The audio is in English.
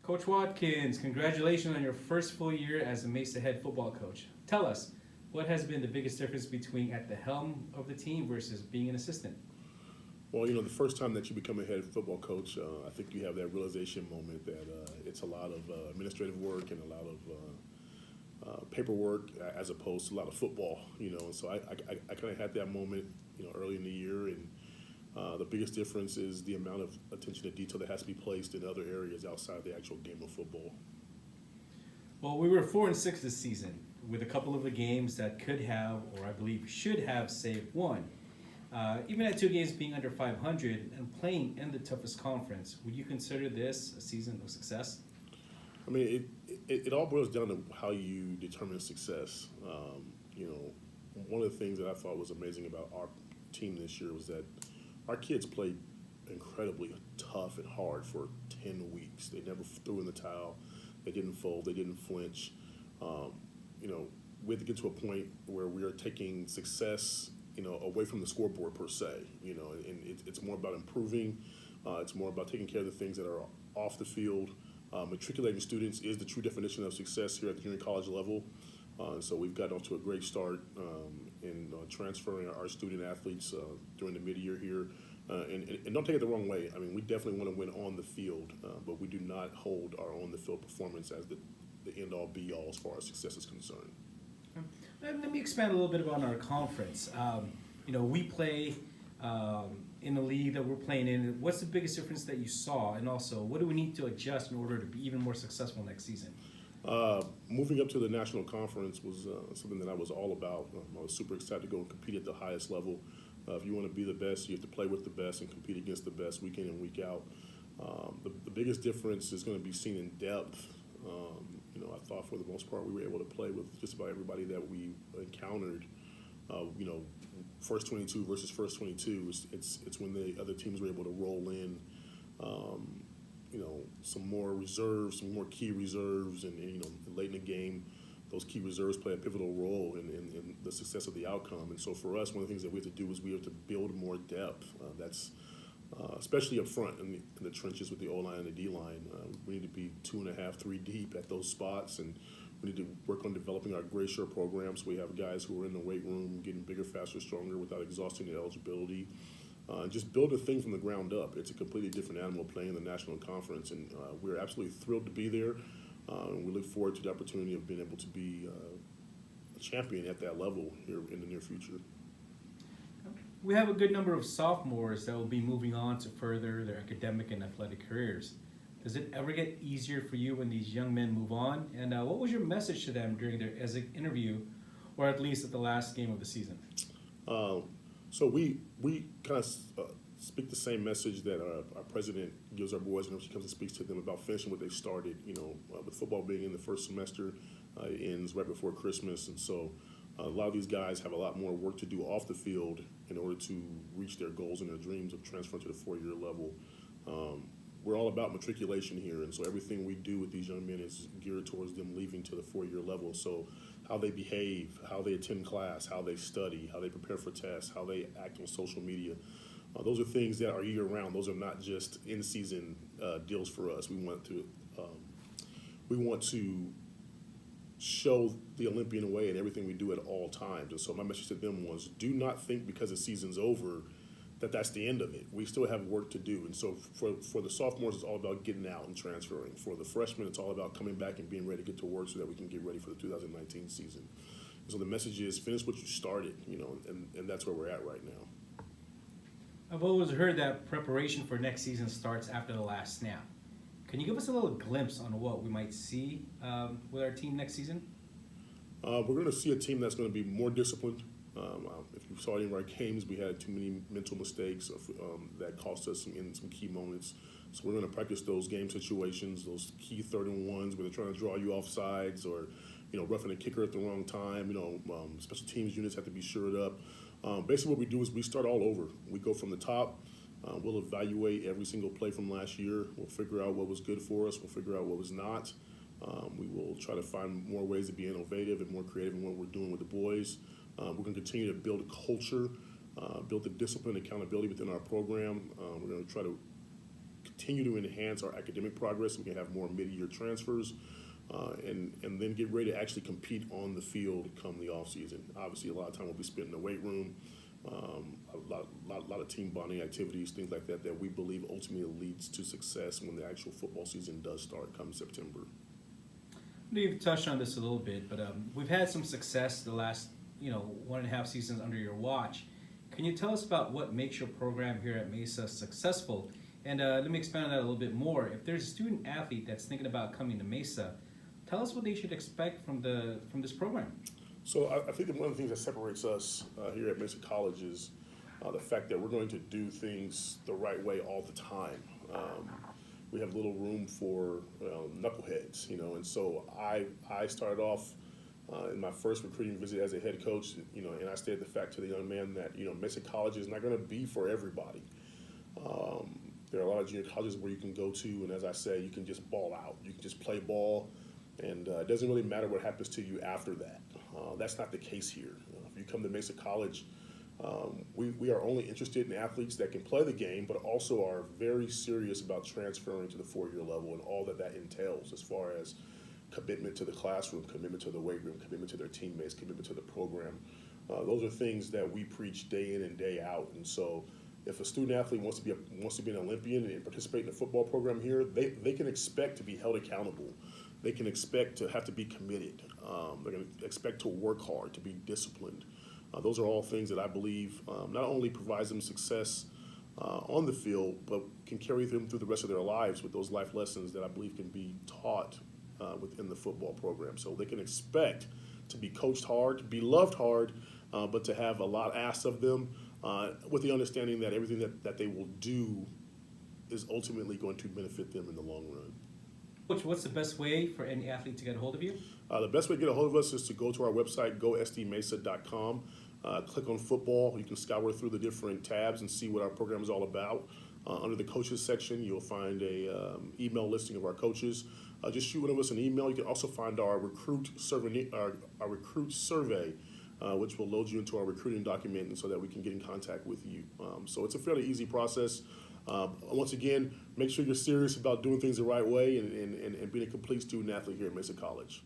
Coach Watkins, congratulations on your first full year as a Mesa head football coach. Tell us, what has been the biggest difference between at the helm of the team versus being an assistant? Well, the first time that you become a head football coach, I think you have that realization moment that it's a lot of administrative work and a lot of paperwork as opposed to a lot of football, And so I kind of had that moment, early in the year, and the biggest difference is the amount of attention to detail that has to be placed in other areas outside the actual game of football. Well, we were 4-6 this season, with a couple of the games that could have, or I believe should have, saved one. Even at 2 games being under 500 and playing in the toughest conference, would you consider this a season of success? I mean, it all boils down to how you determine success. One of the things that I thought was amazing about our team this year was that our kids played incredibly tough and hard for 10 weeks. They never threw in the towel. They didn't fold. They didn't flinch. We had to get to a point where we are taking success, away from the scoreboard per se, and it's more about improving. It's more about taking care of the things that are off the field. Matriculating students is the true definition of success here at the junior college level. So we've gotten off to a great start in transferring our student athletes during the mid-year here. And don't take it the wrong way. I mean, we definitely want to win on the field, but we do not hold our on-the-field performance as the end-all, be-all as far as success is concerned. Let me expand a little bit about our conference. We play in the league that we're playing in. What's the biggest difference that you saw? And also, what do we need to adjust in order to be even more successful next season? Moving up to the national conference was something that I was all about. I was super excited to go and compete at the highest level. If you want to be the best, you have to play with the best and compete against the best week in and week out. The biggest difference is going to be seen in depth. I thought for the most part we were able to play with just about everybody that we encountered. First 22 versus first 22. It's when the other teams were able to roll in. Some more reserves, some more key reserves, and late in the game, those key reserves play a pivotal role in the success of the outcome. And so for us, one of the things that we have to do is we have to build more depth. That's especially up front in the trenches with the O-line and the D-line. We need to be 2.5, 3 deep at those spots, and we need to work on developing our gray shirt programs. We have guys who are in the weight room getting bigger, faster, stronger without exhausting their eligibility. Just build a thing from the ground up. It's a completely different animal playing in the national conference, and we're absolutely thrilled to be there. And we look forward to the opportunity of being able to be a champion at that level here in the near future. We have a good number of sophomores that will be moving on to further their academic and athletic careers. Does it ever get easier for you when these young men move on? And what was your message to them during their interview, or at least at the last game of the season? So we kind of speak the same message that our president gives our boys whenever she comes and speaks to them about finishing what they started. With football being in the first semester, it ends right before Christmas, and so a lot of these guys have a lot more work to do off the field in order to reach their goals and their dreams of transferring to the 4-year level. We're all about matriculation here, and so everything we do with these young men is geared towards them leaving to the 4-year level. So how they behave, how they attend class, how they study, how they prepare for tests, how they act on social media, those are things that are year-round. Those are not just in-season deals for us. We want to show the Olympian way in everything we do at all times. And so my message to them was, do not think because the season's over that's the end of it. We still have work to do. And so for the sophomores, it's all about getting out and transferring. For the freshmen, it's all about coming back and being ready to get to work so that we can get ready for the 2019 season. And so the message is finish what you started, and that's where we're at right now. I've always heard that preparation for next season starts after the last snap. Can you give us a little glimpse on what we might see with our team next season? We're going to see a team that's going to be more disciplined. If you saw any of our games, we had too many mental mistakes that cost us in some key moments. So we're going to practice those game situations, those key 3rd-and-1s where they're trying to draw you off sides or, roughing a kicker at the wrong time. Special teams units have to be shored up. Basically what we do is we start all over. We go from the top. We'll evaluate every single play from last year. We'll figure out what was good for us. We'll figure out what was not. We will try to find more ways to be innovative and more creative in what we're doing with the boys. We're going to continue to build a culture, build the discipline and accountability within our program. We're going to try to continue to enhance our academic progress so we can have more mid-year transfers, and then get ready to actually compete on the field come the offseason. Obviously, a lot of time will be spent in the weight room, a lot of team bonding activities, things like that, that we believe ultimately leads to success when the actual football season does start come September. You've touched on this a little bit, but we've had some success the last 1.5 seasons under your watch. Can you tell us about what makes your program here at Mesa successful? And let me expand on that a little bit more. If there's a student athlete that's thinking about coming to Mesa, tell us what they should expect from this program. So I think that one of the things that separates us here at Mesa College is the fact that we're going to do things the right way all the time. We have little room for knuckleheads, and so I started off in my first recruiting visit as a head coach, and I stated the fact to the young man that, Mesa College is not going to be for everybody. There are a lot of junior colleges where you can go to, and as I say, you can just ball out. You can just play ball, and it doesn't really matter what happens to you after that. That's not the case here. If you come to Mesa College, we are only interested in athletes that can play the game, but also are very serious about transferring to the four-year level and all that entails as far as commitment to the classroom, commitment to the weight room, commitment to their teammates, commitment to the program. Those are things that we preach day in and day out. And so if a student athlete wants to be an Olympian and participate in the football program here, they can expect to be held accountable. They can expect to have to be committed. They're going to expect to work hard, to be disciplined. Those are all things that I believe not only provides them success on the field, but can carry them through the rest of their lives with those life lessons that I believe can be taught within the football program. So they can expect to be coached hard, to be loved hard, but to have a lot asked of them with the understanding that everything that they will do is ultimately going to benefit them in the long run. Coach, what's the best way for any athlete to get a hold of you? The best way to get a hold of us is to go to our website, gostmesa.com. Click on football. You can scour through the different tabs and see what our program is all about. Under the coaches section, you'll find a email listing of our coaches. Just shoot one of us an email. You can also find our recruit survey, which will load you into our recruiting document, and so that we can get in contact with you. So it's a fairly easy process. Once again, make sure you're serious about doing things the right way and being a complete student athlete here at Mesa College.